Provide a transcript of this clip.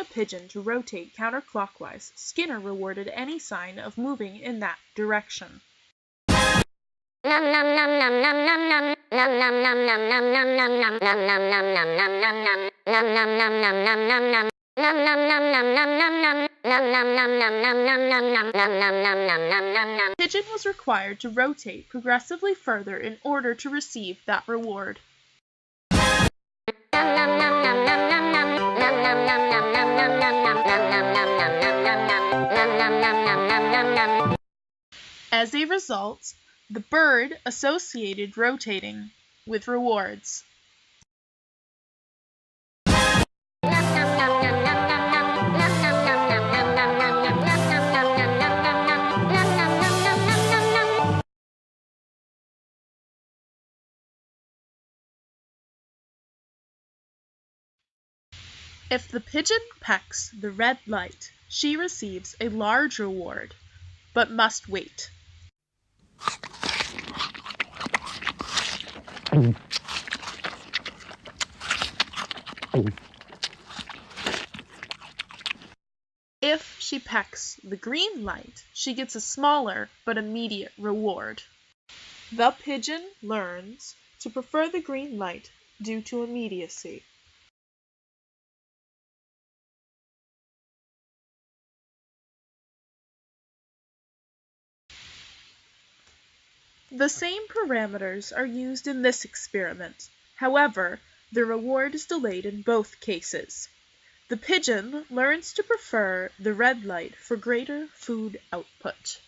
a pigeon to rotate counterclockwise, Skinner rewarded any sign of moving in that direction. Pigeon was required to rotate progressively further in order to receive that reward. As a result, the bird associated rotating with rewards. If the pigeon pecks the red light, she receives a large reward, but must wait. If she pecks the green light, she gets a smaller but immediate reward. The pigeon learns to prefer the green light due to immediacy. The same parameters are used in this experiment. However, the reward is delayed in both cases. The pigeon learns to prefer the red light for greater food output.